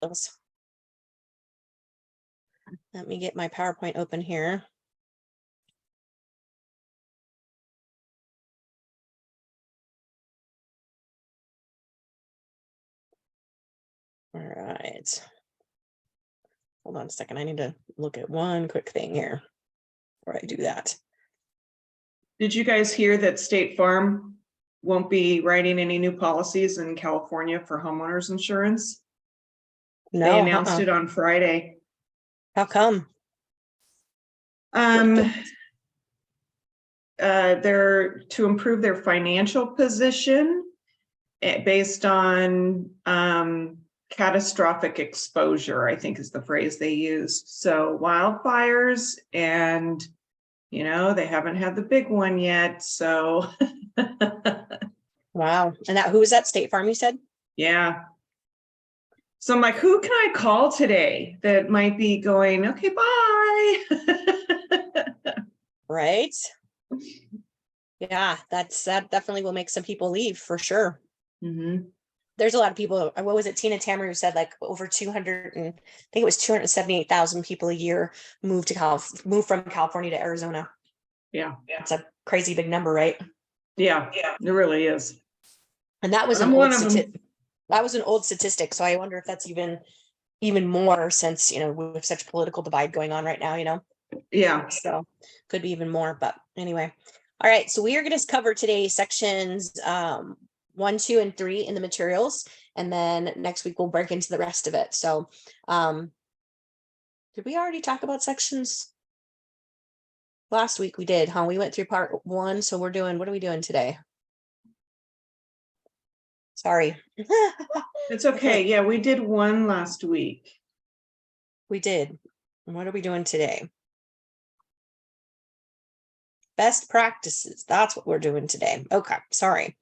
materials. Let me get my PowerPoint open here. All right. Hold on a second. I need to look at one quick thing here before I do that. Did you guys hear that State Farm won't be writing any new policies in California for homeowners insurance? No, They announced it on Friday. How come? They're to improve their financial position based on catastrophic exposure, I think is the phrase they use. So wildfires, and they haven't had the big one yet. So Wow. And who was that, State Farm, you said? yeah. So I'm like, who can I call today that might be going, okay, bye. Right. Yeah, that definitely will make some people leave for sure. Mm-hmm. There's a lot of people. What was it? Tina Tammer who said like over 200 and I think it was 278,000 people a year move from California to Arizona. Yeah. It's a crazy big number, right? Yeah, it really is. And that was an old statistic. So I wonder if that's even more since, with such political divide going on right now, Yeah. So could be even more, but anyway. All right. So we are going to cover today sections 1, 2, and 3 in the materials. And then next week we'll break into the rest of it. So did we already talk about sections? Last week we did, huh? We went through part 1. So what are we doing today? Sorry. It's okay. Yeah, we did one last week. We did. And what are we doing today? Best practices. That's what we're doing today. Okay. Sorry.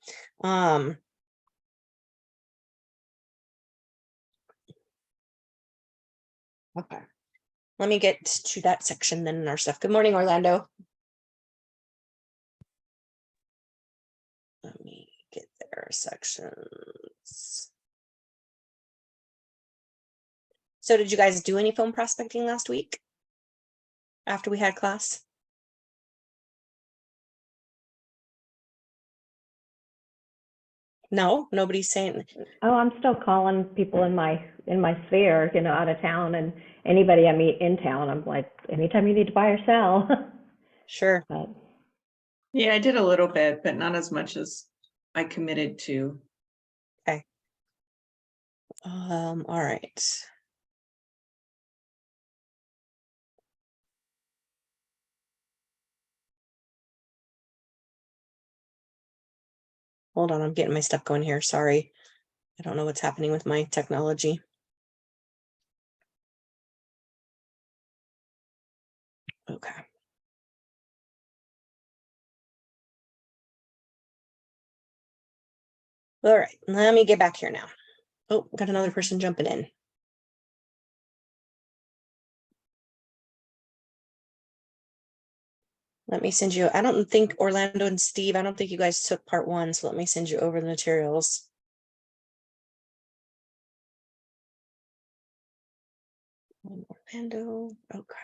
Okay. Let me get to that section then in our stuff. Good morning, Orlando. Let me get there. Sections. So did you guys do any phone prospecting last week after we had class? No, nobody's saying. Oh, I'm still calling people in my sphere, out of town, and anybody I meet in town. I'm like, anytime you need to buy or sell. Sure. But Yeah, I did a little bit, but not as much as I committed to. Okay. All right. Hold on, I'm getting my stuff going here. Sorry. I don't know what's happening with my technology. Okay. All right, let me get back here now. Oh, got another person jumping in. Let me send you, I don't think Orlando and Steve, I don't think you guys took part 1, so let me send you over the materials. Orlando, okay.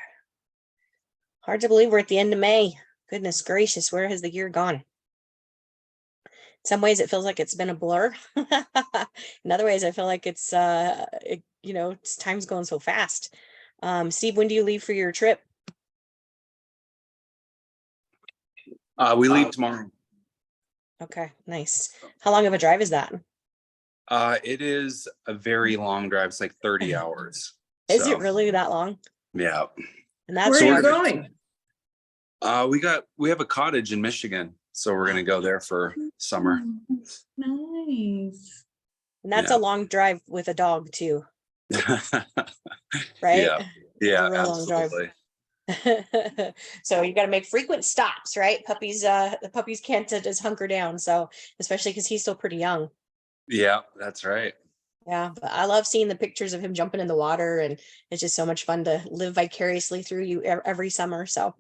Hard to believe we're at the end of May. Goodness gracious, where has the year gone? In some ways it feels like it's been a blur. In other ways I feel like it's time's going so fast. Steve, when do you leave for your trip? We leave tomorrow. Okay, nice. How long of a drive is that? It is a very long drive. It's like 30 hours. Is it really that long? Yeah. And that's Where are you going? We have a cottage in Michigan, so we're gonna go there for summer. Nice. And that's a long drive with a dog too. Right? Yeah, a real absolutely. Long drive. So you got to make frequent stops, right? The puppies can't just hunker down. So especially because he's still pretty young. Yeah, that's right. Yeah, but I love seeing the pictures of him jumping in the water, and it's just so much fun to live vicariously through you every summer. So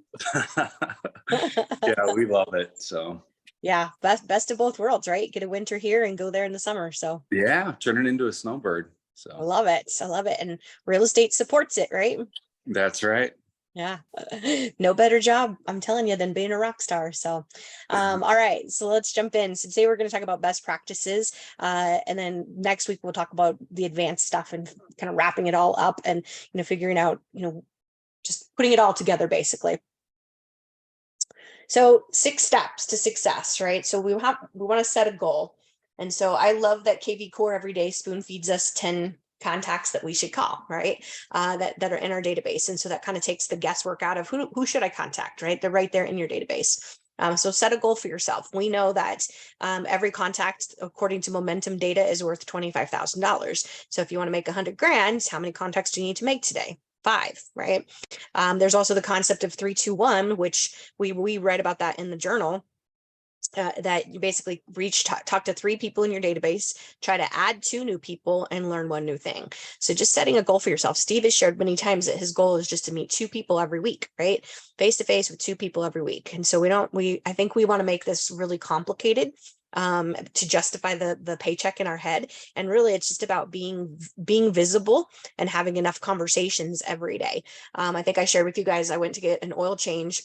yeah, we love it. So yeah, best of both worlds, right? Get a winter here and go there in the summer. So yeah, turn it into a snowbird. I So love it. I love it. And real estate supports it, right? that's right. Yeah. No better job, I'm telling you, than being a rock star. So, all right. So let's jump in. So today we're going to talk about best practices. And then next week we'll talk about the advanced stuff and kind of wrapping it all up and, figuring out, just putting it all together basically. So 6 steps to success, right? So we want to set a goal. And so I love that KV Core every day spoon feeds us 10 contacts that we should call, right? That are in our database. And so that kind of takes the guesswork out of who should I contact, right? They're right there in your database. So set a goal for yourself. We know that every contact, according to momentum data, is worth $25,000. So if you want to make 100 grand, how many contacts do you need to make today? 5, right? There's also the concept of 3-2-1, which we read about that in the journal. That you basically talk to 3 people in your database, try to add 2 new people, and learn 1 new thing. So just setting a goal for yourself. Steve has shared many times that his goal is just to meet 2 people every week, right? Face to face with 2 people every week. And so I think we want to make this really complicated to justify the paycheck in our head. And really it's just about being visible and having enough conversations every day. I think I shared with you guys, I went to get an oil change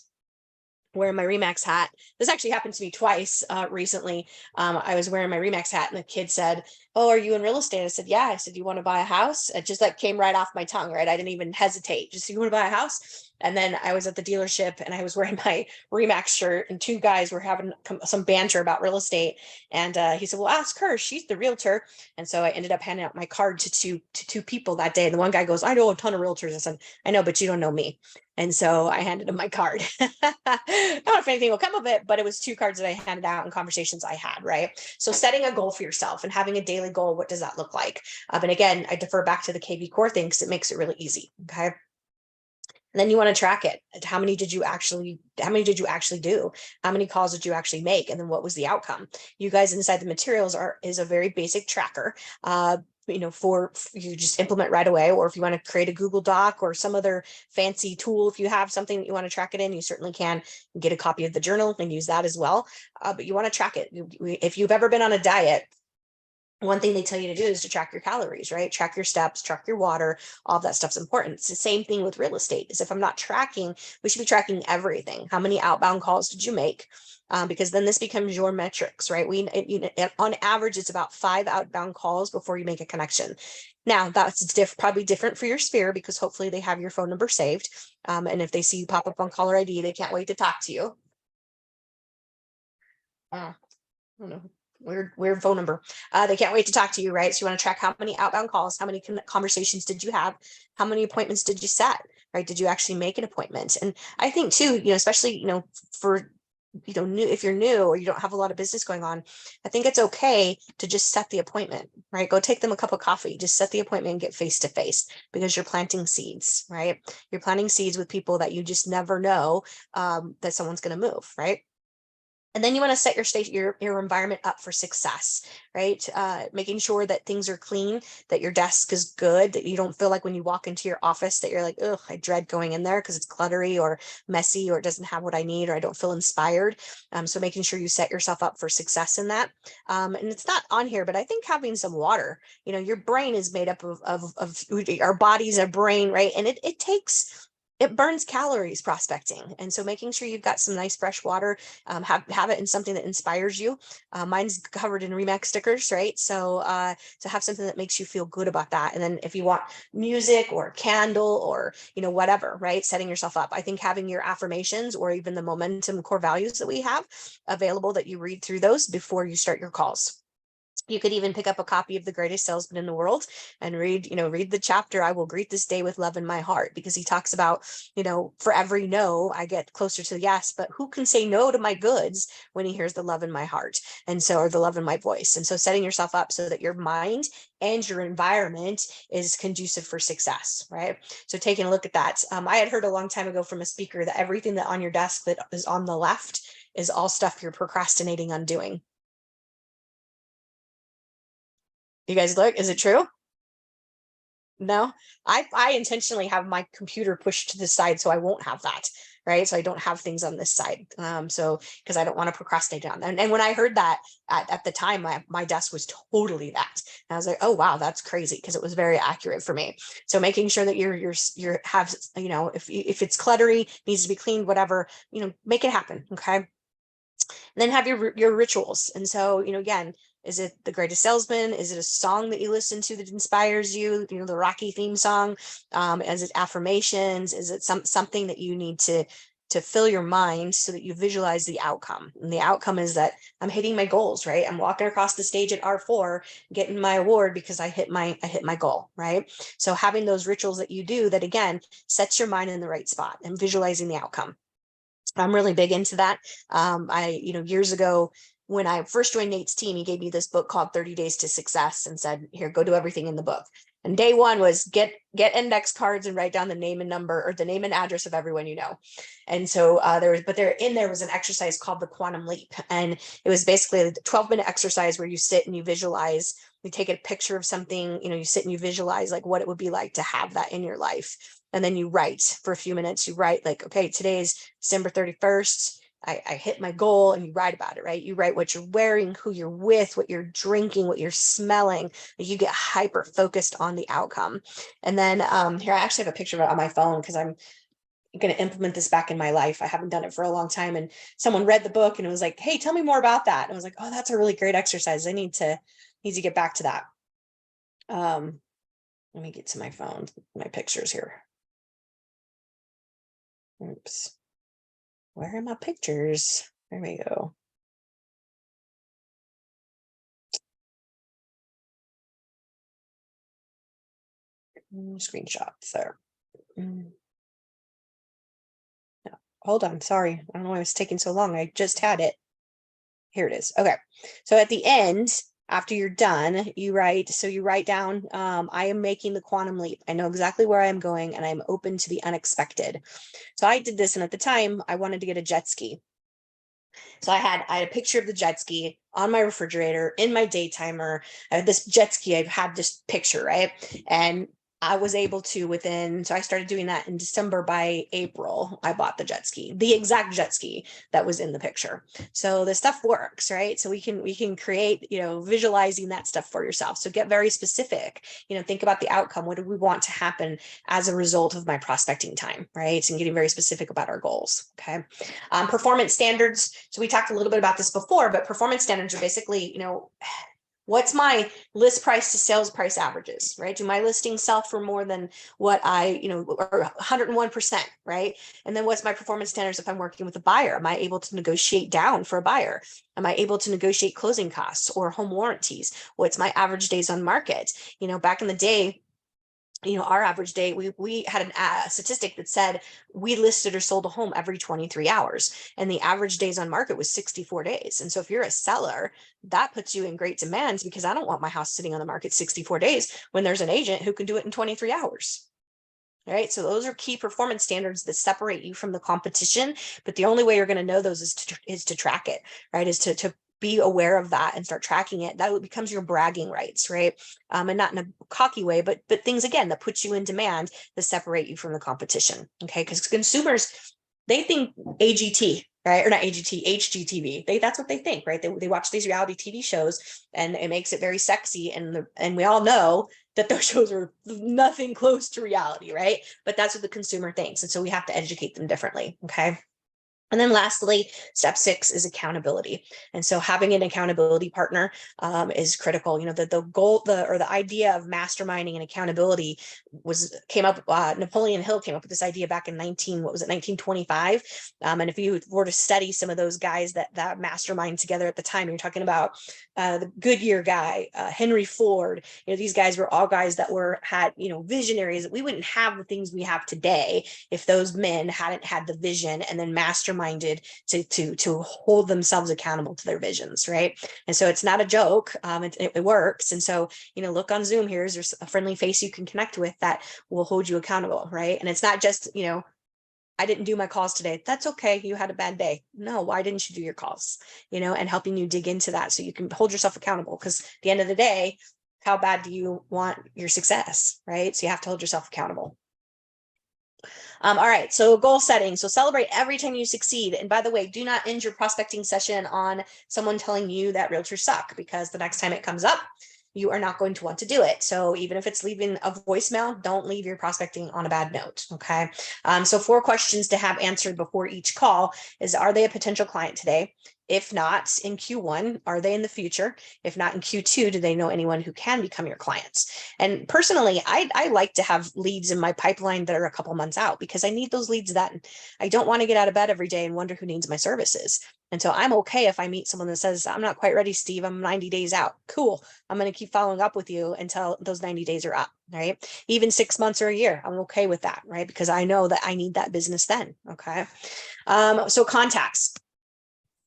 wearing my Remax hat. This actually happened to me twice recently. I was wearing my Remax hat and the kid said, "Oh, are you in real estate?" I said, "Yeah." I said, "You want to buy a house?" It just like came right off my tongue, right? I didn't even hesitate. Just, "You want to buy a house?" And then I was at the dealership and I was wearing my Remax shirt and 2 guys were having some banter about real estate. And he said, "Well, ask her. She's the realtor." And so I ended up handing out my card to two people that day. And the one guy goes, "I know a ton of realtors." I said, "I know, but you don't know me." And so I handed him my card. I don't know if anything will come of it, but it was 2 cards that I handed out in conversations I had, right? So setting a goal for yourself and having a daily goal, what does that look like? And again, I defer back to the KV Core thing because it makes it really easy, okay? And then you want to track it. How many did you actually do? How many calls did you actually make? And then what was the outcome? You guys inside the materials is a very basic tracker. For you just implement right away, or if you want to create a Google Doc or some other fancy tool, if you have something that you want to track it in, you certainly can get a copy of the journal and use that as well. But you want to track it. If you've ever been on a diet, one thing they tell you to do is to track your calories, right? Track your steps, track your water, all of that stuff's important. It's the same thing with real estate. Is if I'm not tracking, we should be tracking everything. How many outbound calls did you make? Because then this becomes your metrics, right? On average, it's about 5 outbound calls before you make a connection. Now that's probably different for your sphere because hopefully they have your phone number saved. And if they see you pop up on caller ID, they can't wait to talk to you. I don't know. Weird phone number. They can't wait to talk to you, right? So you want to track how many outbound calls, how many conversations did you have, how many appointments did you set, right? Did you actually make an appointment? And I think too, especially, for, if you're new or you don't have a lot of business going on, I think it's okay to just set the appointment, right? Go take them a cup of coffee, just set the appointment and get face to face because you're planting seeds, right? You're planting seeds with people that you just never know that someone's going to move, right? And then you want to set your environment up for success, right? Making sure that things are clean, that your desk is good, that you don't feel like when you walk into your office that you're like, "Ugh, I dread going in there because it's cluttery or messy or it doesn't have what I need or I don't feel inspired." So making sure you set yourself up for success in that. And it's not on here, but I think having some water, your brain is made up of our body's a brain, right? And it burns calories prospecting. And so making sure you've got some nice fresh water, have it in something that inspires you. Mine's covered in Remax stickers, right? So to have something that makes you feel good about that. And then if you want music or a candle or, whatever, right? Setting yourself up. I think having your affirmations or even the momentum core values that we have available that you read through those before you start your calls. You could even pick up a copy of The Greatest Salesman in the World and read the chapter, "I will greet this day with love in my heart," because he talks about, for every no, I get closer to the yes, but who can say no to my goods when he hears the love in my heart? And so, or the love in my voice. And so setting yourself up so that your mind and your environment is conducive for success, right? So taking a look at that. I had heard a long time ago from a speaker that everything that on your desk that is on the left is all stuff you're procrastinating on doing. You guys look, is it true? No, I intentionally have my computer pushed to the side so I won't have that. right? So I don't have things on this side. So because I don't want to procrastinate on them. And when I heard that at the time, my desk was totally that. And I was like, oh wow, that's crazy, because it was very accurate for me. So making sure that you're have, you know, if it's cluttery, needs to be cleaned, whatever, you know, make it happen. Okay. And then have your rituals. And so, you know, again, is it The Greatest Salesman? Is it a song that you listen to that inspires you? You know, the Rocky theme song? Is it affirmations? Is it something that you need to fill your mind so that you visualize the outcome? And the outcome is that I'm hitting my goals, right? I'm walking across the stage at R4, getting my award because I hit my goal, right? So having those rituals that you do that, again, sets your mind in the right spot and visualizing the outcome. I'm really big into that. You know, years ago, when I first joined Nate's team, he gave me this book called 30 Days to Success and said, here, go do everything in the book. And day one was get index cards and write down the name and number, or the name and address of everyone you know. And so there was an exercise called the Quantum Leap. And it was basically a 12-minute exercise where you sit and you visualize, you take a picture of something, you know, you sit and you visualize like what it would be like to have that in your life. And then you write for a few minutes. You write like, okay, today is December 31st. I hit my goal, and you write about it, right? You write what you're wearing, who you're with, what you're drinking, what you're smelling. You get hyper focused on the outcome. And then here, I actually have a picture of it on my phone because I'm going to implement this back in my life. I haven't done it for a long time. And someone read the book and it was like, hey, tell me more about that. And I was like, oh, that's a really great exercise. I need to get back to that. Let me get to my phone, my pictures here. Oops. Where are my pictures? There we go. Screenshots there. No, hold on. Sorry. I don't know why it's taking so long. I just had it. Here it is. Okay. So at the end, after you're done, you write down, I am making the quantum leap. I know exactly where I'm going, and I'm open to the unexpected. So I did this. And at the time, I wanted to get a jet ski. So I had a picture of the jet ski on my refrigerator in my day timer. I had this jet ski. I've had this picture, right? And I was able to so I started doing that in December. By April, I bought the jet ski, the exact jet ski that was in the picture. So the stuff works, right? So we can create, you know, visualizing that stuff for yourself. So get very specific, you know, think about the outcome. What do we want to happen as a result of my prospecting time, right? And getting very specific about our goals. Okay. Performance standards. So we talked a little bit about this before, but performance standards are basically, you know, what's my list price to sales price averages, right? Do my listings sell for more than what I, you know, or 101%, right? And then what's my performance standards if I'm working with a buyer? Am I able to negotiate down for a buyer? Am I able to negotiate closing costs or home warranties? What's my average days on market? You know, back in the day, you know, our average day, we had a statistic that said we listed or sold a home every 23 hours, and the average days on market was 64 days. And so if you're a seller, that puts you in great demand, because I don't want my house sitting on the market 64 days when there's an agent who can do it in 23 hours. All right. So those are key performance standards that separate you from the competition. But the only way you're going to know those is to track it, right? Is to be aware of that and start tracking it. That becomes your bragging rights, right? And not in a cocky way, but things, again, that put you in demand, that separate you from the competition. Okay. Because consumers, they think AGT, right? Or not AGT, HGTV. That's what they think, right? They watch these reality TV shows, and it makes it very sexy. And we all know that those shows are nothing close to reality, right? But that's what the consumer thinks. And so we have to educate them differently. Okay. And then lastly, step 6 is accountability. And so having an accountability partner is critical. You know, the goal, the idea of masterminding and accountability came up. Napoleon Hill came up with this idea back in 1925. And if you were to study some of those guys that mastermind together at the time, you're talking about the Goodyear guy, Henry Ford. You know, these guys were all guys that had, you know, visionaries. We wouldn't have the things we have today if those men hadn't had the vision and then masterminded to hold themselves accountable to their visions, right? And so it's not a joke. It works. And so, you know, look on Zoom. There's a friendly face you can connect with that will hold you accountable, right? And it's not just, you know, I didn't do my calls today. That's okay. You had a bad day. No, why didn't you do your calls? You know, and helping you dig into that so you can hold yourself accountable. Because at the end of the day, how bad do you want your success, right? So you have to hold yourself accountable. All right, so goal setting. So celebrate every time you succeed. And by the way, do not end your prospecting session on someone telling you that realtors suck, because the next time it comes up, you are not going to want to do it. So even if it's leaving a voicemail, don't leave your prospecting on a bad note. Okay. So 4 questions to have answered before each call is, are they a potential client today? If not in Q1, are they in the future? If not in Q2, do they know anyone who can become your clients? And personally, I like to have leads in my pipeline that are a couple months out, because I need those leads then. I don't want to get out of bed every day and wonder who needs my services. And so I'm okay if I meet someone that says, I'm not quite ready, Steve, I'm 90 days out. Cool. I'm going to keep following up with you until those 90 days are up, right? Even 6 months or a year, I'm okay with that, right? Because I know that I need that business then. Okay. So contacts.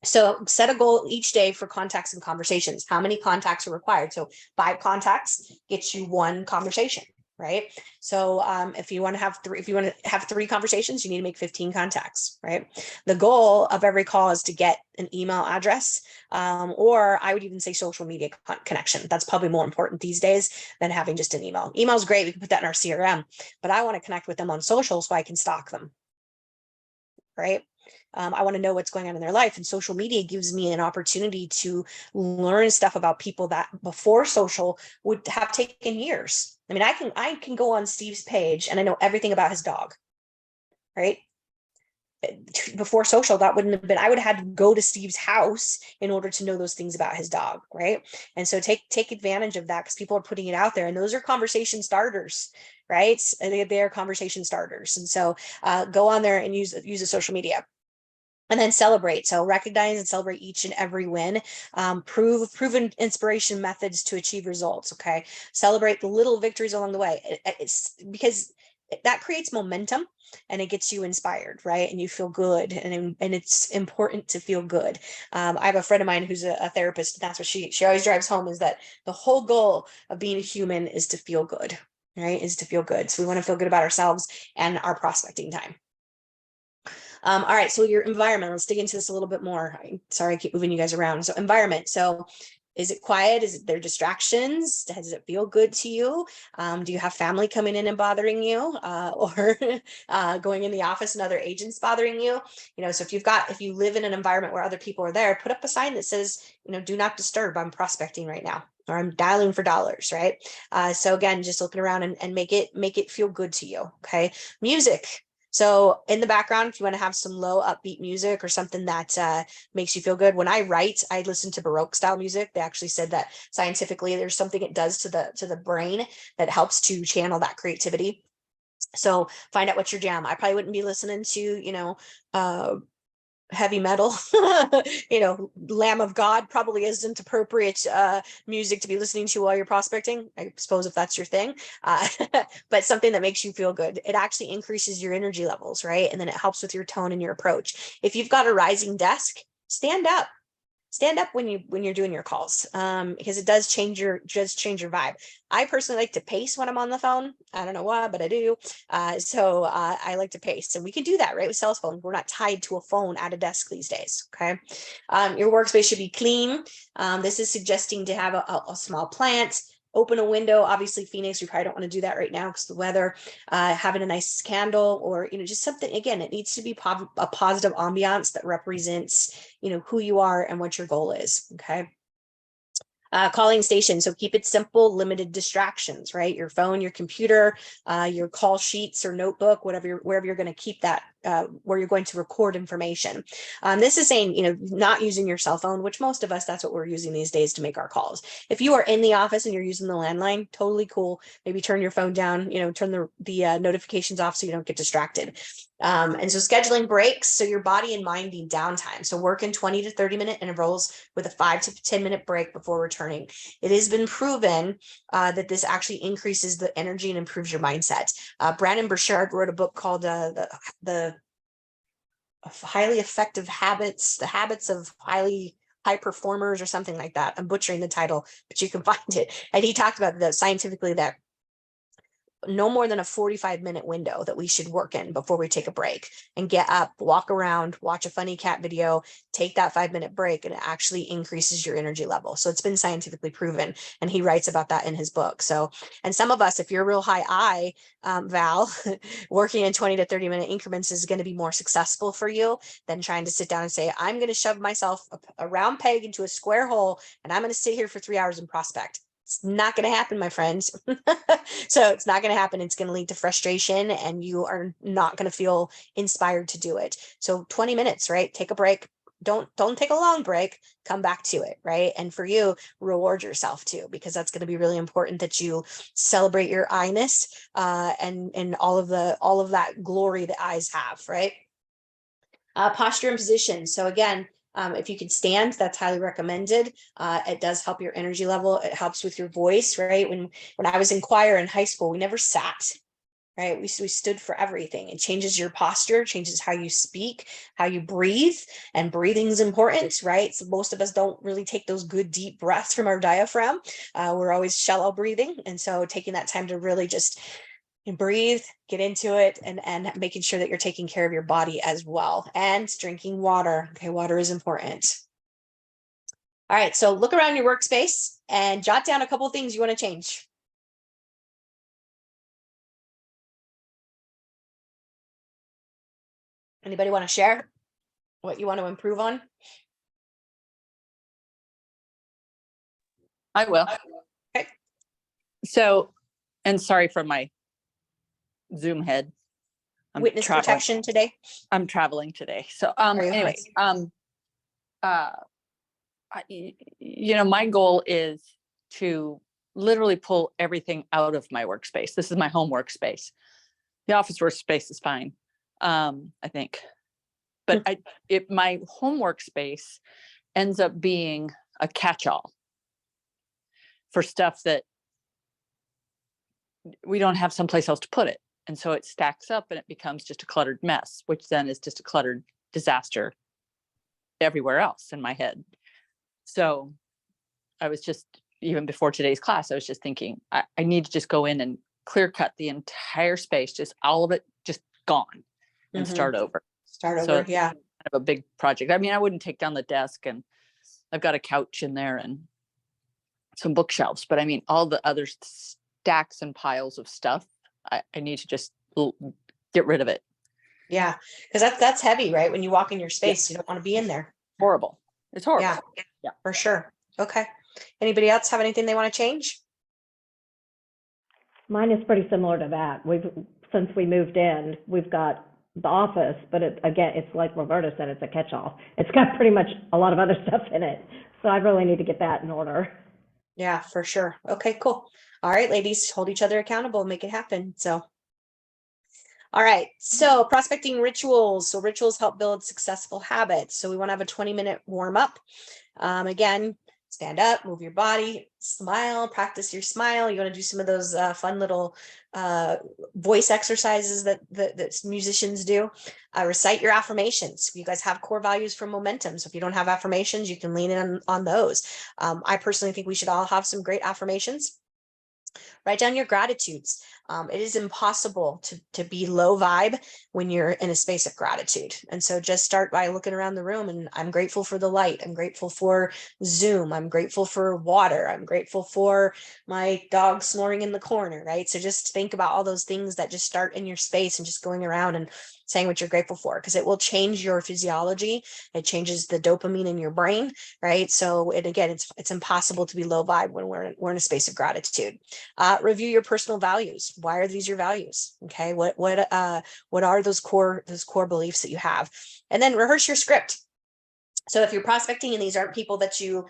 So set a goal each day for contacts and conversations. How many contacts are required? So 5 contacts gets you 1 conversation, right? So if you want to have 3 conversations, you need to make 15 contacts, right? The goal of every call is to get an email address, or I would even say social media connection. That's probably more important these days than having just an email. Email is great. We can put that in our CRM, but I want to connect with them on social so I can stalk them, right? I want to know what's going on in their life, and social media gives me an opportunity to learn stuff about people that before social would have taken years. I mean, I can go on Steve's page and I know everything about his dog, right? Before social, that wouldn't have been, I would have had to go to Steve's house in order to know those things about his dog, right? And so take advantage of that, because people are putting it out there, and those are conversation starters, right? They're conversation starters. And so go on there and use the social media. And then celebrate. So recognize and celebrate each and every win. Proven inspiration methods to achieve results. Okay. Celebrate the little victories along the way. It's because that creates momentum and it gets you inspired, right? And you feel good. And it's important to feel good. I have a friend of mine who's a therapist. And that's what she always drives home, is that the whole goal of being a human is to feel good, right? Is to feel good. So we want to feel good about ourselves and our prospecting time. All right, so your environment, let's dig into this a little bit more. Sorry, I keep moving you guys around. So environment, so is it quiet? Is there distractions? Does it feel good to you? Do you have family coming in and bothering you, or going in the office and other agents bothering you? So if you live in an environment where other people are there, put up a sign that says, do not disturb, I'm prospecting right now, or I'm dialing for dollars, right? So again, just looking around and make it feel good to you. Okay. Music. So in the background, if you want to have some low upbeat music or something that makes you feel good. When I write, I listen to Baroque style music. They actually said that scientifically there's something it does to the brain that helps to channel that creativity. So find out what's your jam. I probably wouldn't be listening to, heavy metal. Lamb of God probably isn't appropriate music to be listening to while you're prospecting, I suppose, if that's your thing. But something that makes you feel good. It actually increases your energy levels, right? And then it helps with your tone and your approach. If you've got a rising desk, stand up when you're doing your calls, because it does change your vibe. I personally like to pace when I'm on the phone. I don't know why, but I do. So I like to pace, and we can do that, right? With cell phone. We're not tied to a phone at a desk these days. Okay. Your workspace should be clean. This is suggesting to have a small plant. Open a window. Obviously, Phoenix, we probably don't want to do that right now because the weather. Having a nice candle, or just something. Again, it needs to be a positive ambiance that represents who you are and what your goal is. Okay. Calling station. So keep it simple, limited distractions, right? Your phone, your computer, your call sheets or notebook, wherever you're going to keep that, where you're going to record information. This is saying, not using your cell phone, which most of us, that's what we're using these days to make our calls. If you are in the office and you're using the landline, totally cool. Maybe turn your phone down, turn the notifications off so you don't get distracted. And so scheduling breaks, so your body and mind need downtime. So work in 20 to 30 minute intervals with a 5 to 10 minute break before returning. It has been proven that this actually increases the energy and improves your mindset. Brandon Burchard wrote a book called the highly effective habits, the habits of high performers, or something like that. I'm butchering the title, but you can find it. And he talked about that scientifically, that no more than a 45-minute window that we should work in before we take a break, and get up, walk around, watch a funny cat video, take that 5-minute break, and it actually increases your energy level. So it's been scientifically proven, and he writes about that in his book. So, and some of us, if you're real high I, Val, working in 20 to 30-minute increments is going to be more successful for you than trying to sit down and say, I'm going to shove myself a round peg into a square hole, and I'm going to sit here for 3 hours and prospect. It's not going to happen, my friends. So it's not going to happen. It's going to lead to frustration, and you are not going to feel inspired to do it. So 20 minutes, right? Take a break. Don't take a long break. Come back to it, right? And for you, reward yourself too, because that's going to be really important that you celebrate your I-ness and all of that glory that eyes have, right? Posture and position. So again, if you could stand, that's highly recommended. It does help your energy level. It helps with your voice, right? When I was in choir in high school, we never sat, right? We stood for everything. It changes your posture, changes how you speak, how you breathe, and breathing is important, right? So most of us don't really take those good deep breaths from our diaphragm. We're always shallow breathing. And so taking that time to really just breathe, get into it, and making sure that you're taking care of your body as well, and drinking water. Okay, water is important. All right, so look around your workspace and jot down a couple of things you want to change. Anybody want to share what you want to improve on? I will. Okay. So, and sorry for my Zoom head. I'm Witness traveling. protection today. I'm traveling today. So, you? anyway, you know, my goal is to literally pull everything out of my workspace. This is my home workspace. The office workspace is fine, I think, but my home workspace ends up being a catch-all for stuff that we don't have someplace else to put it. And so it stacks up and it becomes just a cluttered mess, which then is just a cluttered disaster everywhere else in my head. So I was just, even before today's class, I was just thinking, I need to just go in and clear cut the entire space, just all of it just gone, and start over. Start over, yeah. Kind of a big project. I mean, I wouldn't take down the desk, and I've got a couch in there and some bookshelves, but I mean, all the other stacks and piles of stuff, I need to just get rid of it. Yeah, because that's heavy, right? When you walk in your space, you don't want to be in there. Horrible. It's horrible. Yeah, for sure. Okay. Anybody else have anything they want to change? Mine is pretty similar to that. Since we moved in, we've got the office, but it's like Roberta said, it's a catch-all. It's got pretty much a lot of other stuff in it. So I really need to get that in order. Yeah, for sure. Okay, cool. All right, ladies, hold each other accountable, make it happen. So, all right. So prospecting rituals. So rituals help build successful habits. So we want to have a 20-minute warm up. Again, stand up, move your body, smile, practice your smile. You want to do some of those fun little voice exercises that musicians do. Recite your affirmations. You guys have core values for momentum. So if you don't have affirmations, you can lean in on those. I personally think we should all have some great affirmations. Write down your gratitudes. It is impossible to be low vibe when you're in a space of gratitude. And so just start by looking around the room, and I'm grateful for the light. I'm grateful for Zoom. I'm grateful for water. I'm grateful for my dog snoring in the corner, right? So just think about all those things that just start in your space and just going around and saying what you're grateful for, because it will change your physiology. It changes the dopamine in your brain, right? So again, it's impossible to be low vibe when we're in a space of gratitude. Review your personal values. Why are these your values? Okay, what are those core beliefs that you have? And then rehearse your script. So if you're prospecting and these aren't people that you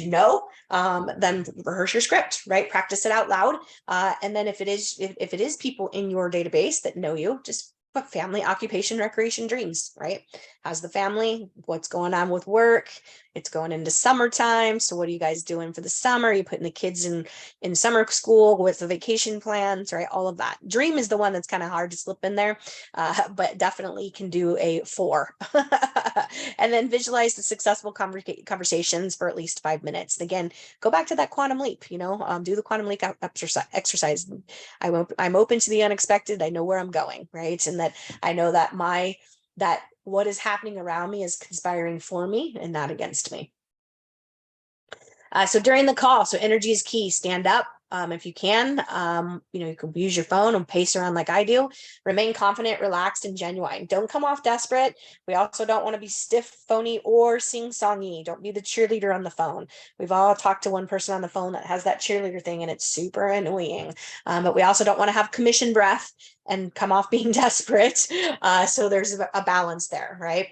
know, then rehearse your script, right? Practice it out loud. And then if it is people in your database that know you, just but family, occupation, recreation, dreams, right? How's the family? What's going on with work? It's going into summertime. So what are you guys doing for the summer? Are you putting the kids in summer school with the vacation plans, right? All of that. Dream is the one that's kind of hard to slip in there, but definitely can do a 4. And then visualize the successful conversations for at least 5 minutes. Again, go back to that quantum leap, do the quantum leap exercise. I'm open to the unexpected. I know where I'm going, right? And that I know that that what is happening around me is conspiring for me and not against me. So during the call, so energy is key. Stand up if you can. You can use your phone and pace around like I do. Remain confident, relaxed, and genuine. Don't come off desperate. We also don't want to be stiff, phony, or sing-songy. Don't be the cheerleader on the phone. We've all talked to one person on the phone that has that cheerleader thing, and it's super annoying. But we also don't want to have commission breath and come off being desperate. So there's a balance there, right?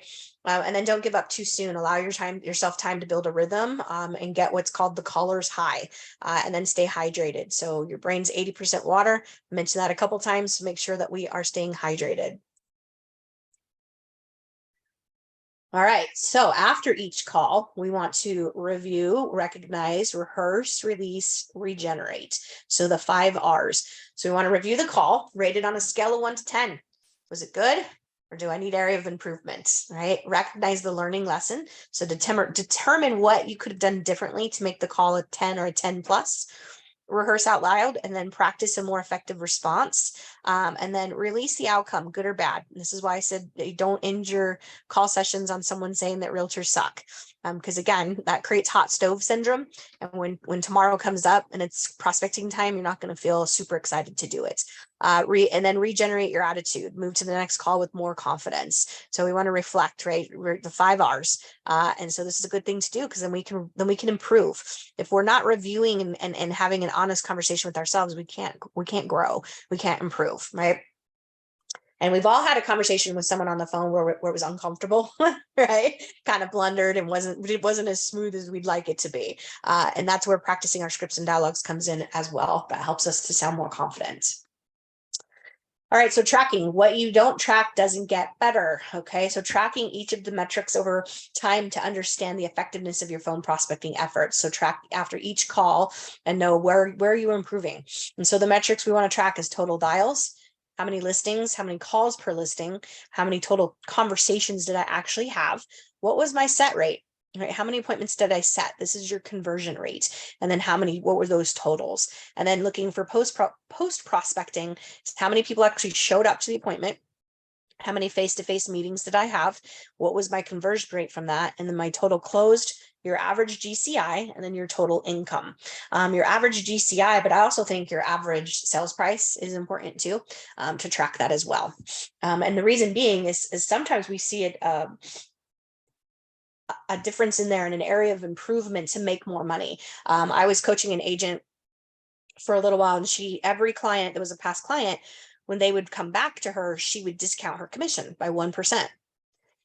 And then don't give up too soon. Allow yourself time to build a rhythm and get what's called the caller's high, and then stay hydrated. So your brain's 80% water. I mentioned that a couple times to make sure that we are staying hydrated. All right, so after each call, we want to review, recognize, rehearse, release, regenerate. So the 5 R's. So we want to review the call, rated on a scale of 1 to 10. Was it good? Or do I need area of improvement, right? Recognize the learning lesson. So determine what you could have done differently to make the call a 10 or a 10 plus. Rehearse out loud and then practice a more effective response. And then release the outcome, good or bad. This is why I said you don't end your call sessions on someone saying that realtors suck. Because again, that creates hot stove syndrome. And when tomorrow comes up and it's prospecting time, you're not going to feel super excited to do it. And then regenerate your attitude, move to the next call with more confidence. So we want to reflect, right? We're the 5 R's. And so this is a good thing to do because then we can improve. If we're not reviewing and having an honest conversation with ourselves, we can't grow, we can't improve, right? And we've all had a conversation with someone on the phone where it was uncomfortable, right? Kind of blundered and it wasn't as smooth as we'd like it to be. And that's where practicing our scripts and dialogues comes in as well. That helps us to sound more confident. All right, so tracking. What you don't track doesn't get better, okay? So tracking each of the metrics over time to understand the effectiveness of your phone prospecting efforts. So track after each call and know where you're improving. And so the metrics we want to track is total dials, how many listings, how many calls per listing, how many total conversations did I actually have? What was my set rate? Right? How many appointments did I set? This is your conversion rate. And then what were those totals? And then looking for post prospecting, how many people actually showed up to the appointment? How many face-to-face meetings did I have? What was my conversion rate from that? And then my total closed, your average GCI, and then your total income. Your average GCI, but I also think your average sales price is important too, to track that as well. And the reason being is sometimes we see it, a difference in there in an area of improvement to make more money. I was coaching an agent for a little while, and every client that was a past client, when they would come back to her, she would discount her commission by 1%.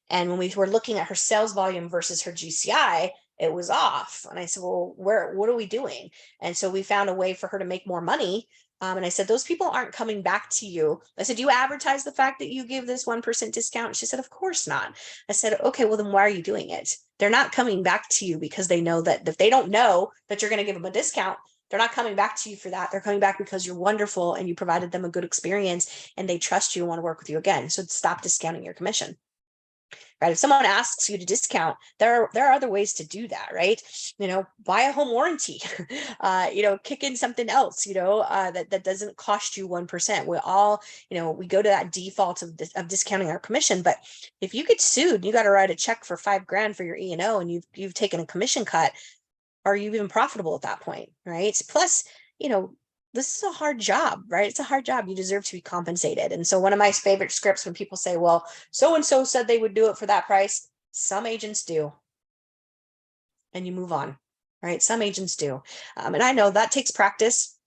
And when we were looking at her sales volume versus her GCI, it was off. And I said, well, what are we doing? And so we found a way for her to make more money. And I said, those people aren't coming back to you. I said, you advertise the fact that you give this 1% discount? She said, of course not. I said, okay, well then why are you doing it? They're not coming back to you because they know that if they don't know that you're going to give them a discount, they're not coming back to you for that. They're coming back because you're wonderful and you provided them a good experience and they trust you and want to work with you again. So stop discounting your commission. Right? If someone asks you to discount, there are other ways to do that, right? Buy a home warranty, kick in something else, that doesn't cost you 1%. We all, we go to that default of discounting our commission. But if you get sued, you got to write a check for $5,000 for your E&O and you've taken a commission cut, are you even profitable at that point, right? Plus, this is a hard job, right? It's a hard job. You deserve to be compensated. And so one of my favorite scripts when people say, well, so-and-so said they would do it for that price. Some agents do. And you move on, right? Some agents do. And I know that takes practice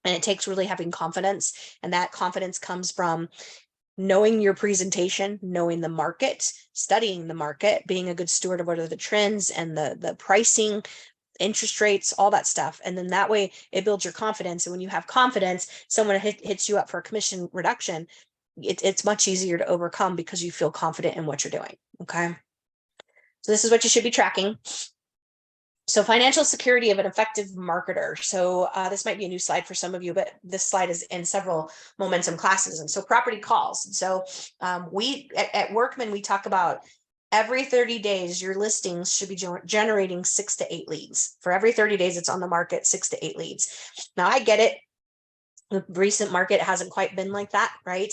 and it takes really having confidence. And that confidence comes from knowing your presentation, knowing the market, studying the market, being a good steward of what are the trends and the pricing, interest rates, all that stuff. And then that way it builds your confidence. And when you have confidence, someone hits you up for a commission reduction, it's much easier to overcome because you feel confident in what you're doing. Okay. So this is what you should be tracking. So financial security of an effective marketer. So this might be a new slide for some of you, but this slide is in several momentum classes. And so property calls. And so we at Workman, we talk about every 30 days, your listings should be generating 6 to 8 leads. For every 30 days it's on the market, 6 to 8 leads. Now I get it. The recent market hasn't quite been like that, right?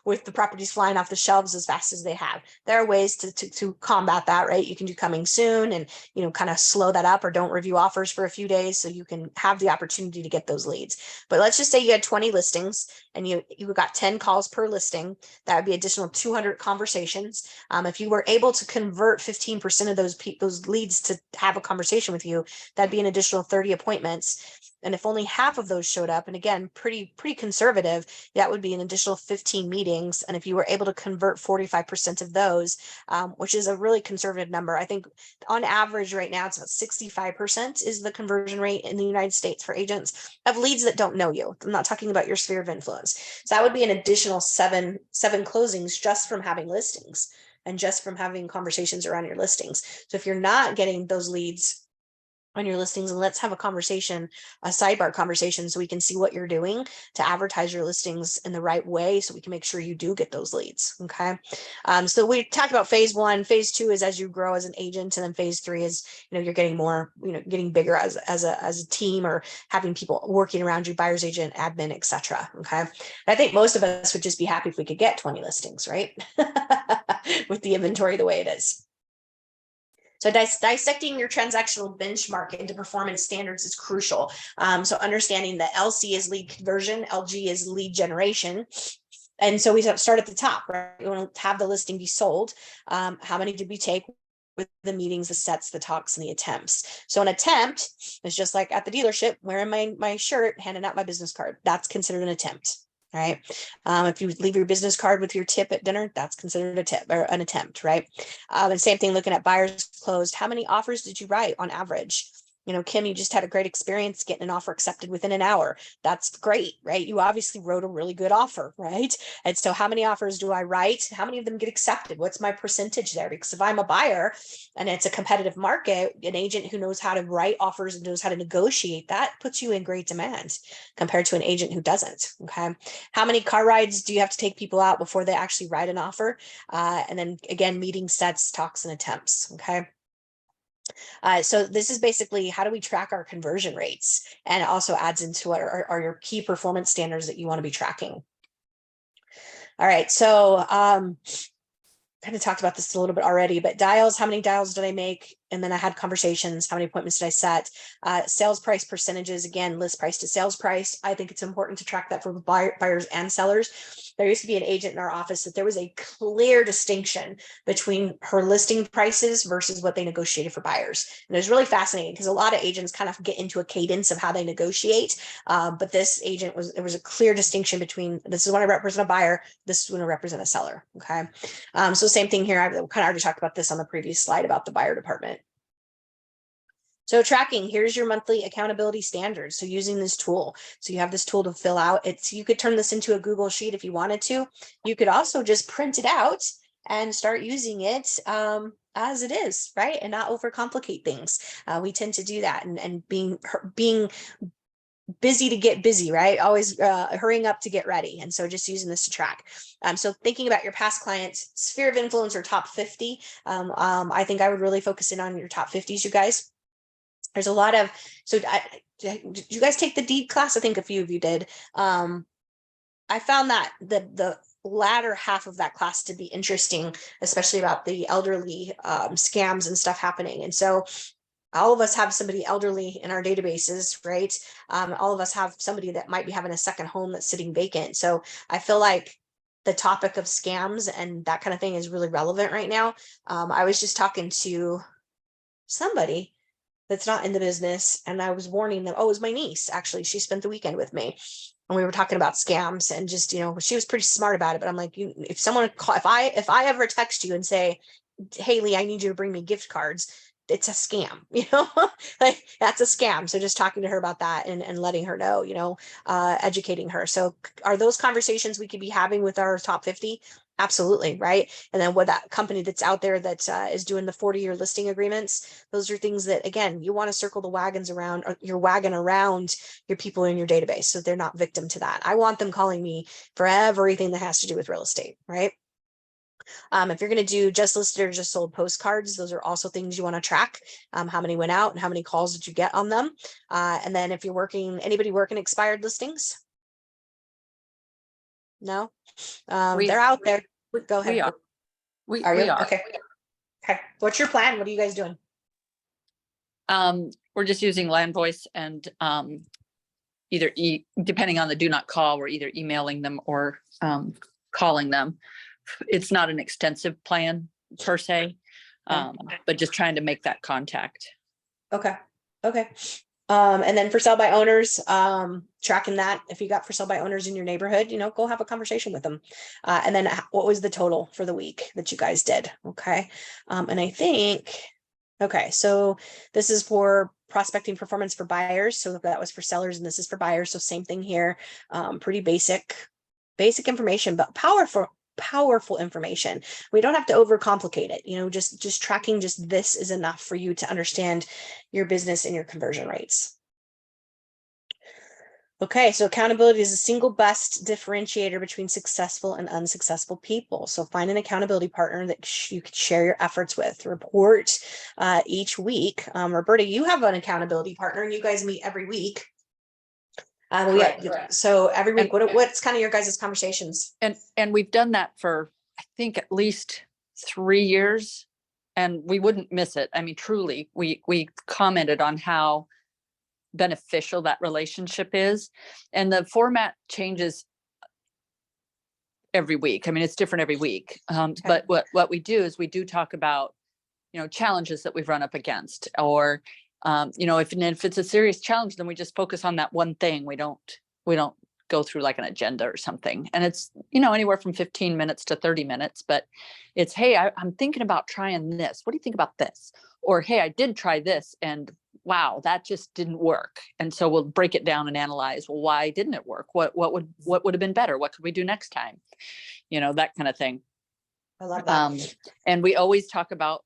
With the properties flying off the shelves as fast as they have. There are ways to combat that, right? You can do coming soon and, you know, kind of slow that up, or don't review offers for a few days so you can have the opportunity to get those leads. But let's just say you had 20 listings and you got 10 calls per listing. That would be additional 200 conversations. If you were able to convert 15% of those leads to have a conversation with you, that'd be an additional 30 appointments. And if only half of those showed up, and again, pretty conservative, that would be an additional 15 meetings. And if you were able to convert 45% of those, which is a really conservative number, I think on average right now, it's about 65% is the conversion rate in the United States for agents of leads that don't know you. I'm not talking about your sphere of influence. So that would be an additional seven closings just from having listings and just from having conversations around your listings. So if you're not getting those leads on your listings, and let's have a conversation, a sidebar conversation, so we can see what you're doing to advertise your listings in the right way, so we can make sure you do get those leads. Okay. So we talked about phase 1. Phase 2 is as you grow as an agent, and then phase 3 is, you know, you're getting more, you know, getting bigger as a team, or having people working around you, buyer's agent, admin, etc. Okay. And I think most of us would just be happy if we could get 20 listings, right? With the inventory the way it is. So dissecting your transactional benchmark into performance standards is crucial. So understanding that LC is lead conversion, LG is lead generation. And so we start at the top, right? We want to have the listing be sold. How many did we take with the meetings, the sets, the talks, and the attempts? So an attempt is just like at the dealership, wearing my shirt, handing out my business card. That's considered an attempt. Right. If you leave your business card with your tip at dinner, that's considered a tip or an attempt. Right. And same thing, looking at buyers closed. How many offers did you write on average? You know, Kim, you just had a great experience getting an offer accepted within an hour. That's great, right? You obviously wrote a really good offer, right? And so how many offers do I write? How many of them get accepted? What's my percentage there? Because if I'm a buyer and it's a competitive market, an agent who knows how to write offers and knows how to negotiate, that puts you in great demand compared to an agent who doesn't. Okay. How many car rides do you have to take people out before they actually write an offer? And then again, meeting sets, talks, and attempts. Okay. So this is basically, how do we track our conversion rates? And it also adds into what are your key performance standards that you want to be tracking. All right. So kind of talked about this a little bit already, but dials, how many dials did I make? And then I had conversations, how many appointments did I set? Sales price percentages, again, list price to sales price. I think it's important to track that for buyers and sellers. There used to be an agent in our office that there was a clear distinction between her listing prices versus what they negotiated for buyers. And it was really fascinating because a lot of agents kind of get into a cadence of how they negotiate. But this agent there was a clear distinction between, this is when I represent a buyer, this is when I represent a seller. Okay. So same thing here. I kind of already talked about this on the previous slide about the buyer department. So tracking, here's your monthly accountability standards. So using this tool. So you have this tool to fill out. You could turn this into a Google Sheet if you wanted to. You could also just print it out and start using it as it is, right? And not overcomplicate things. We tend to do that, and being busy to get busy, right? Always hurrying up to get ready. And so just using this to track. So thinking about your past clients, sphere of influence or top 50. I think I would really focus in on your top 50s, you guys. There's a lot of, did you guys take the deed class? I think a few of you did. I found that the latter half of that class to be interesting, especially about the elderly scams and stuff happening. And so all of us have somebody elderly in our databases, right? All of us have somebody that might be having a second home that's sitting vacant. So I feel like the topic of scams and that kind of thing is really relevant right now. I was just talking to somebody that's not in the business, and I was warning them. Oh, it was my niece, actually. She spent the weekend with me, and we were talking about scams, and just, you know, she was pretty smart about it. But I'm like, if someone if I ever text you and say, Haley, I need you to bring me gift cards, it's a scam, like that's a scam. So just talking to her about that and letting her know, educating her. So are those conversations we could be having with our top 50? Absolutely. Right. And then what that company that's out there that is doing the 40-year listing agreements, those are things that, again, you want to circle the wagons around, or your wagon around your people in your database. So they're not victim to that. I want them calling me for everything that has to do with real estate. Right. If you're going to do just listed or just sold postcards, those are also things you want to track. How many went out and how many calls did you get on them? And then if you're anybody working expired listings? No, they're out there. Go ahead. We are. Are you? We are. Okay. Okay. What's your plan? What are you guys doing? We're just using Land Voice and either depending on the do not call, we're either emailing them or calling them. It's not an extensive plan per se, but just trying to make that contact. Okay. Okay. And then for sell by owners, tracking that. If you got for sell by owners in your neighborhood, go have a conversation with them. And then what was the total for the week that you guys did? Okay. And I think, okay, so this is for prospecting performance for buyers. So that was for sellers and this is for buyers. So same thing here. Pretty basic information, but powerful information. We don't have to overcomplicate it. Just tracking just this is enough for you to understand your business and your conversion rates. Okay, so accountability is the single best differentiator between successful and unsuccessful people. So find an accountability partner that you can share your efforts with. Report each week. Roberta, you have an accountability partner and you guys meet every week. Correct. So every week, what's kind of your guys' conversations? And we've done that for, I think, at least 3 years, and we wouldn't miss it. I mean, truly, we commented on how beneficial that relationship is, and the format changes every week. I mean, it's different every week. But what we do is we do talk about, challenges that we've run up against, or if it's a serious challenge, then we just focus on that one thing. We don't go through like an agenda or something. And it's, anywhere from 15 minutes to 30 minutes, but it's, hey, I'm thinking about trying this. What do you think about this? Or, hey, I did try this and wow, that just didn't work. And so we'll break it down and analyze, well, why didn't it work? What would have been better? What could we do next time? That kind of thing. I love that. And we always talk about,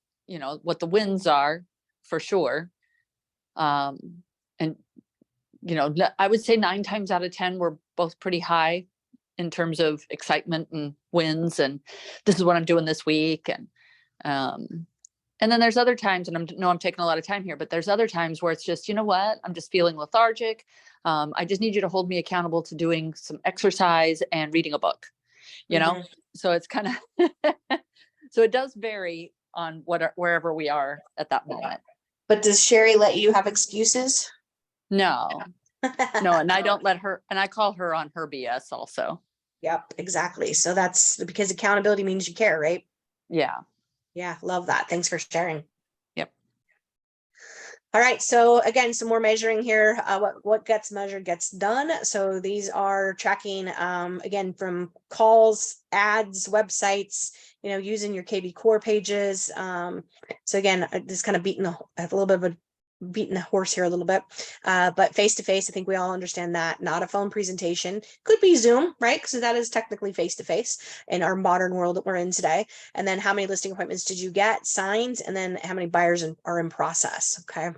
what the wins are for sure. And, I would say 9 times out of 10, we're both pretty high in terms of excitement and wins. And this is what I'm doing this week. And then there's other times, and I'm taking a lot of time here, but there's other times where it's just, you know what, I'm just feeling lethargic. I just need you to hold me accountable to doing some exercise and reading a book, So it's kind of, so it does vary on wherever we are at that moment. But does Sherry let you have excuses? No, and I don't let her, and I call her on her BS also. Yep, exactly. So that's because accountability means you care, right? Yeah. Yeah, love that. Thanks for sharing. Yep. All right. So again, some more measuring here. What gets measured gets done. So these are tracking, again, from calls, ads, websites, using your KB core pages. So again, just kind of a little bit of a beating the horse here a little bit, but face-to-face, I think we all understand that. Not a phone presentation. Could be Zoom, right? Because that is technically face-to-face in our modern world that we're in today. And then how many listing appointments did you get signed? And then how many buyers are in process? Okay.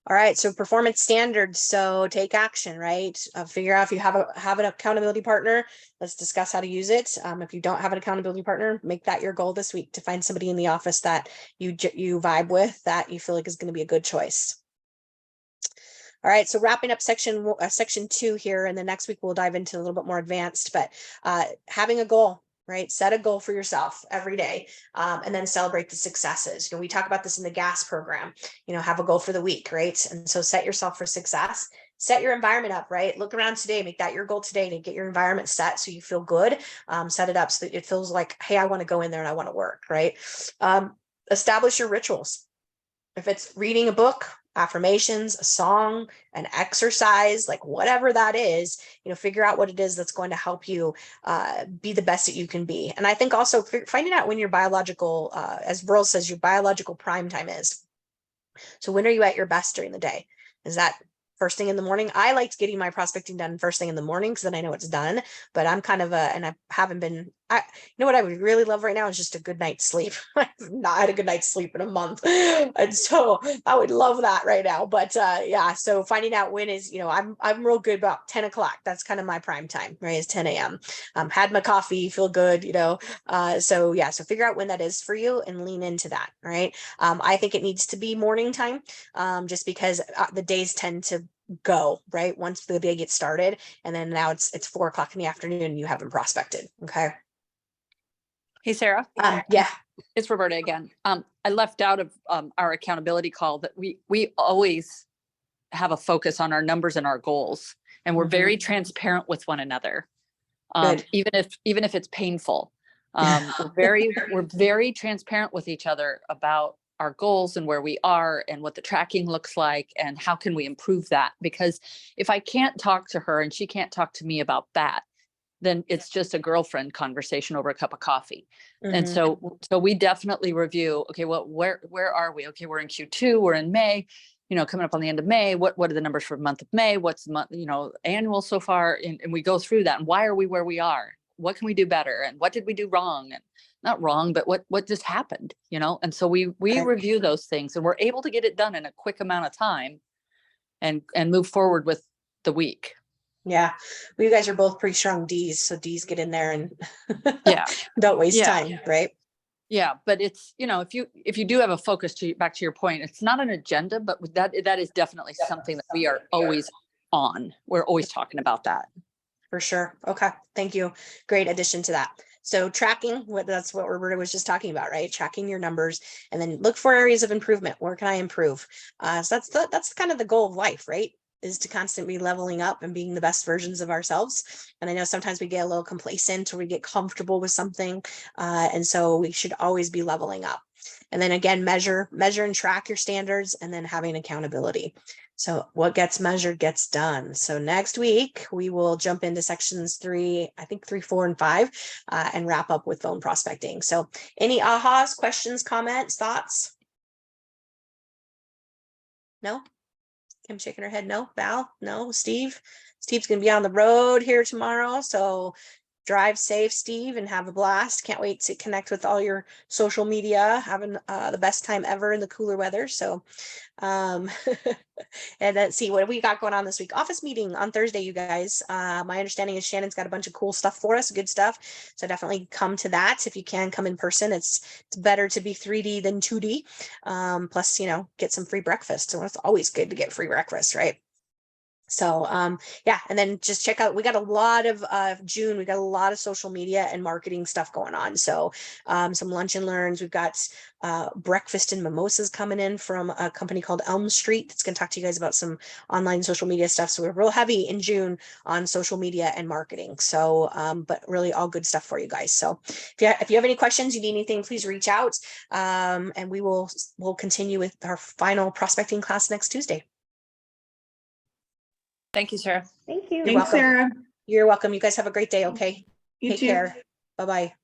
All right, so performance standards. So take action, right? Figure out if you have an accountability partner. Let's discuss how to use it. If you don't have an accountability partner, make that your goal this week to find somebody in the office that you vibe with, that you feel like is going to be a good choice. All right, so wrapping up section 2 here, and the next week we'll dive into a little bit more advanced, but having a goal. Right? Set a goal for yourself every day, and then celebrate the successes. We talk about this in the GAS program, have a goal for the week, right? And so set yourself for success, set your environment up, right? Look around today, make that your goal today to get your environment set so you feel good. Set it up so that it feels like, hey, I want to go in there and I want to work, right? Establish your rituals. If it's reading a book, affirmations, a song, an exercise, like whatever that is, figure out what it is that's going to help you be the best that you can be. And I think also finding out when your biological, as Burl says, your biological prime time is. So when are you at your best during the day? Is that first thing in the morning? I liked getting my prospecting done first thing in the morning because then I know it's done. But I'm kind of and I haven't been, what I would really love right now is just a good night's sleep. I've not had a good night's sleep in a month. And so I would love that right now. But yeah, so finding out when is, I'm real good about 10 o'clock. That's kind of my prime time, right? Is 10 a.m. Had my coffee, feel good, so yeah, so figure out when that is for you and lean into that, right? I think it needs to be morning time, just because the days tend to go right once the day gets started, and then now it's 4 o'clock in the afternoon and you haven't prospected. Okay. Hey, Sarah. Yeah. It's Roberta again. I left out of our accountability call that we always have a focus on our numbers and our goals, and we're very transparent with one another. Even if it's painful, we're very transparent with each other about our goals and where we are and what the tracking looks like and how can we improve that. Because if I can't talk to her and she can't talk to me about that, then it's just a girlfriend conversation over a cup of coffee. And so we definitely review, okay, well, where are we? Okay, we're in Q2, we're in May, coming up on the end of May. What are the numbers for the month of May? What's the month, annual so far? And we go through that. And why are we where we are? What can we do better? And what did we do wrong? And not wrong, but what just happened, And so we review those things, and we're able to get it done in a quick amount of time and move forward with the week. Yeah. Well, you guys are both pretty strong D's, so D's get in there and yeah, don't waste time, right? Yeah, but it's, if you do have a focus, back to your point, it's not an agenda, but that is definitely something that we are always on. We're always talking about that. For sure. Okay. Thank you. Great addition to that. So tracking, that's what Roberta was just talking about, right? Tracking your numbers, and then look for areas of improvement. Where can I improve? So that's kind of the goal of life, right? Is to constantly be leveling up and being the best versions of ourselves. And I know sometimes we get a little complacent or we get comfortable with something. And so we should always be leveling up. And then again, measure and track your standards, and then having accountability. So what gets measured gets done. So next week, we will jump into sections 3, 4, and 5, and wrap up with phone prospecting. So any ahas, questions, comments, thoughts? No? Kim shaking her head. No. Val? No. Steve's going to be on the road here tomorrow. So drive safe, Steve, and have a blast. Can't wait to connect with all your social media, having the best time ever in the cooler weather. So, and then see what we got going on this week. Office meeting on Thursday, you guys. My understanding is Shannon's got a bunch of cool stuff for us, good stuff. So definitely come to that. If you can come in person, it's better to be 3D than 2D. Plus, get some free breakfast. So it's always good to get free breakfast, right? So, yeah, and then just check out, we got a lot of June, we got a lot of social media and marketing stuff going on. So, some lunch and learns, we've got breakfast and mimosas coming in from a company called Elm Street that's going to talk to you guys about some online social media stuff. So we're real heavy in June on social media and marketing. So, but really all good stuff for you guys. So if you have any questions, you need anything, please reach out. And we'll continue with our final prospecting class next Tuesday. Thank you, Sarah. Thank you. Thanks, Sarah. You're welcome. You guys have a great day. Okay. You Take too. care. Bye-bye.